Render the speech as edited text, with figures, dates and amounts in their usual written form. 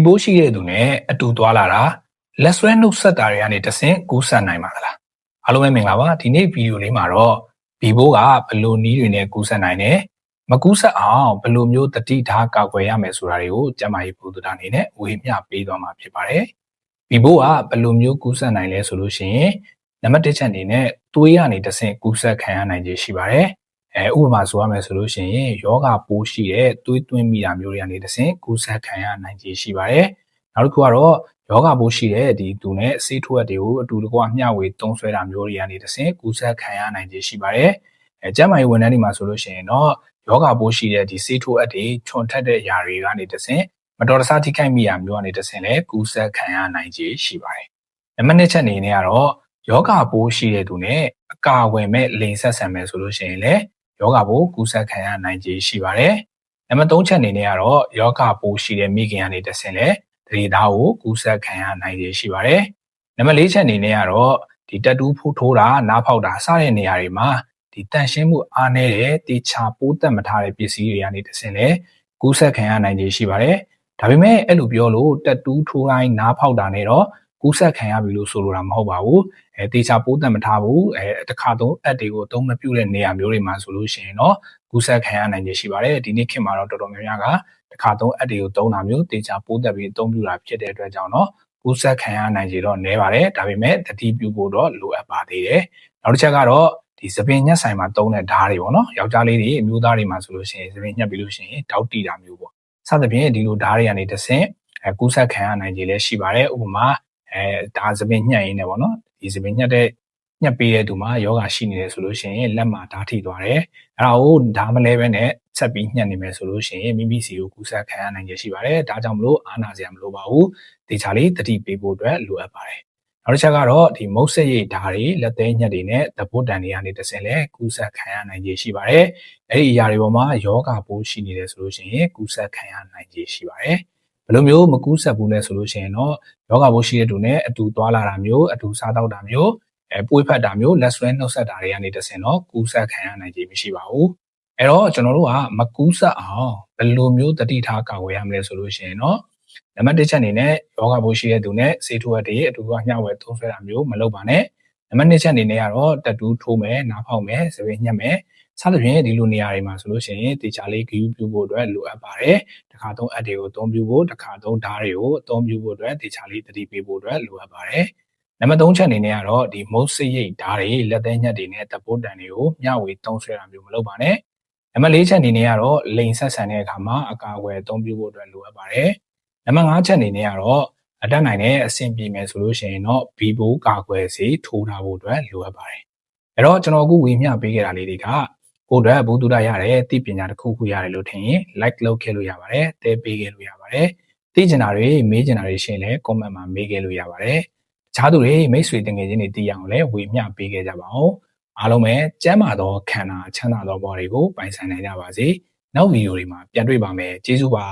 ဘိုးရှိတဲ့သူနဲ့အတူသွားလာတာလက်ဆွဲနှုတ်ဆက်တာတွေကနေတဆင့်ကူးစက်နိုင်ပါသလားအားလုံးပဲမင်္ဂလာပါဒီနေ့ဗီဒီယိုလေးမှာတော့ဘိုးကဘယ်လိုနည်းတွေနဲ့ကူးစက်နိုင်တယ်မကူးစက်အောင်ဘယ်လိုမျိုးတတိထားကာကွယ်ရမယ်ဆိုတာတွေကိုကျမကြီးပူတူတာအနေနဲ့ဝေမျှပေးသွားမှာဖြစ်ပါတယ်ဘိုးကဘယ်လိုမျိုးကူးစက်နိုင်လဲဆိုလို့ရှိရင်နံပါတ်1ချက်အနေနဲ့သွေးကနေတဆင့်ကူးစက်ခံရနိုင်ခြေရှိပါတယ်ဥပမာဆိုရမယ်ဆိုလို့ရှိရင်ယောဂပိုးရှိတဲ့သွေးသွင်းမိတာမျိုးတွေကနေတဆင့်ကူးစက်ခံရနိုင်ခြေရှိပါတယ်။နောက်တစ်ခုကတော့ယောဂပိုးရှိတဲ့ဒီသူနဲ့ဆေးထိုးအပ်တွေကိုအတူတကွမျှဝေသုံးစွဲတာမျိုးတွေကနေတဆင့်ကူးစက်ခံရနိုင်ခြေရှိပါတယ်။ကျန်းမာရေးဝန်ထမ်းတွေမှာဆိုလို့ရှိရင်တော့ယောဂပိုးရှိတဲ့ဒီဆေးထိုးအပ်တွေခြုံထက်တဲ့အရာတွေကနေတဆင့်မတော်တဆထိခိုက်မိတာမျိုးကနေတဆင့်လည်းကူးစက်ခံရနိုင်ခြေရှိပါတယ်။နံပါတ်2ချက်အနေနဲ့ကတော့ယောဂပိုးရှိတဲ့သူနဲ့အကာအကွယ်မဲ့လိင်ဆက်ဆံမယ်ဆိုလို့ရှိရင်လည်းယောဂပိုးကူးစက်ခံရနိုင်ခြေရှိပါတယ်။နံပါတ်3ချက်အနေနဲ့ကတော့ယောဂပိုးရှိတဲ့မိခင်ကနေတဆင့်လည်းတရေသားကိုကူးစက်ခံရနိုင်ခြေရှိပါတယ်။နံပါတ်4ချက်အနေနဲ့ကတော့ဒီတက်တူးဖိုးထိုးတာနားဖောက်တာစတဲ့နေရာတွေမှာဒီတန့်ရှင်းမှုအားနည်းတဲ့တေချာပိုးသက်မထားတဲ့ပစ္စည်းတွေကနေတဆင့်လည်းကူးစက်ခံရနိုင်ခြေရှိပါတယ်။ဒါပေမဲ့အဲ့လိုပြောလို့တက်တူးထိုးတိုင်းနားဖောက်တာနဲ့တော့ကူးစက်ခံရပြီလို့ဆိုလိုတာမဟုတ်ပါဘူးတေချာပိုးသက်မထားဘူးတစ်ခါသုံးအပ်တွေကိုအသုံးမပြုတဲ့နေရာမျိုးတွေမှာဆိုလို့ရှိရင်တော့ကူးစက်ခံရနိုင်ခြေရှိပါတယ်ဒီနေ့ခေတ်မှာတော့တော်တော်များများကတစ်ခါသုံးအပ်တွေကိုသုံးတာမျိုးတေချာပိုးသက်ပြီးအသုံးပြုတာဖြစ်တဲ့အတွက်ကြောင့်တော့ကူးစက်ခံရနိုင်ခြေတော့နည်းပါတယ်ဒါပေမဲ့တတိပြုဖို့တော့လိုအပ်ပါသေးတယ်နောက်တစ်ချက်ကတော့ဒီသပင်ညက်ဆိုင်မှာသုံးတဲ့ဓာတ်တွေပေါ့နော်ယောက်ျားလေးတွေအမျိုးသားတွေမှာဆိုလို့ရှိရင်သပင်ညက်ပြီးလို့ရှိရင်တောက်တီတာမျိုးပေါ့စသဖြင့်ဒီလိုဓာတ်တွေကနေတဆင့်ကူးစက်ခံရနိုင်ခြေလည်းရှိပါတယ်ဥပမာဒါသပင်ညှက်ရင်းနဲ့ပေါ့နော်ဒီသပင်ညှက်ပေးတဲ့သူမှာယောဂရှိနေတယ်ဆိုလို့ရှိရင်လက်မှာဓာတ်ထိသွားတယ်အဲ့ဒါကိုဓာတ်မလဲပဲနဲ့ဆက်ပြီးညှက်နေမယ်ဆိုလို့ရှိရင်မိမိစီကိုကူးစက်ခံရနိုင်ခြေရှိပါတယ်ဒါကြောင့်မလို့အာနာစရာမလိုပါဘူးတေချာလေးတတိပေးဖို့အတွက်လိုအပ်ပါတယ်နောက်တစ်ချက်ကတော့ဒီမုတ်ဆက်ရိတ်ဓာတ်တွေလက်သေးညှက်တွေနဲ့သဘုတ်တန်တွေကနေတစ်ဆင့်လဲကူးစက်ခံရနိုင်ခြေရှိပါတယ်အဲ့ဒီအရာတွေပေါ်မှာယောဂပိုးရှိနေတယ်ဆိုလို့ရှိရင်ကူးစက်ခံရနိုင်ခြေရှိပါတယ်ဘယ်လိုမျိုးမကူးစက်ဘူးလဲဆိုလို့ရှိရင်တော့ယောဂပိုးရှိတဲ့သူနဲ့အတူသွားလာတာမျိုးအတူစားတောက်တာမျိုးပွေးဖက်တာမျိုးလက်ဆွဲနှုတ်ဆက်တာတွေကနေတဆင့်တော့ကူးစက်ခံရနိုင်ခြေမရှိပါဘူးအဲ့တော့ကျွန်တော်တို့ကမကူးစက်အောင်ဘယ်လိုမျိုးတတိထားကာကွယ်ရမလဲဆိုလို့ရှိရင်တော့နံပါတ်1ချက်အနေနဲ့ယောဂပိုးရှိတဲ့သူနဲ့ဆေးထိုးအပ်တွေအတူတူမျှဝေသုံးစွဲတာမျိုးမလုပ်ပါနဲ့နံပါတ်2ချက်အနေနဲ့ကတော့တက်တူးထိုးမယ်နားဖောက်မယ်စပင်းညှက်မယ်စသဖြင့်ဒီလိုနေရာတွေမှာဆိုလို့ရှိရင်တေချာလေးဂရုပြုဖို့အတွက်လိုအပ်ပါတယ်တစ်ခါသုံးအပ်တွေကိုအသုံးပြုဖို့တစ်ခါသုံးဓာတ်တွေကိုအသုံးပြုဖို့အတွက်တေချာလေးတတိပေးဖို့အတွက်လိုအပ်ပါတယ်နံပါတ်3ချက်အနေနဲ့ကတော့ဒီမုတ်စိရိတ်ဓာတ်တွေလက်သေးညှက်တွေနဲ့တပိုးတန်တွေကိုမျှဝေသုံးစွဲတာမျိုးမလုပ်ပါနဲ့နံပါတ်4ချက်အနေနဲ့ကတော့လိန်ဆက်ဆံတဲ့အခါမှာအကာအကွယ်အသုံးပြုဖို့အတွက်လိုအပ်ပါတယ်နံပါတ်5ချက်အနေနဲ့ကတော့အတက်နိုင်တဲ့အဆင်ပြေမယ်ဆိုလို့ရှိရင်တော့ဘီဘိုးကာကွယ်ဆေးထိုးထားဖို့အတွက်လိုအပ်ပါတယ်အဲ့တော့ကျွန်တော်အခုဝေမျှပေးခဲ့တာလေးတွေကကိုယ်အတွက်ဘုသူတရတယ်သိပညာတစ်ခုခုရတယ်လို့ထင်ရင် like လုပ်ခဲ့လို့ရပါတယ်တဲပေးခဲ့လို့ရပါတယ်သိချင်တာတွေမေးချင်တာတွေရှိရင်လည်း comment မှာမေးခဲ့လို့ရပါတယ်တခြားသူတွေမိတ်ဆွေတငယ်ချင်းတွေသိရအောင်လည်းဝေမျှပေးခဲ့ကြပါအောင်အားလုံးပဲကျမ်းမာသောခန္ဓာချမ်းသာသောဘဝတွေကိုပိုင်ဆိုင်နိုင်ကြပါစေနောက်ဗီဒီယိုတွေမှာပြန်တွေ့ပါမယ်ကျေးဇူးပါ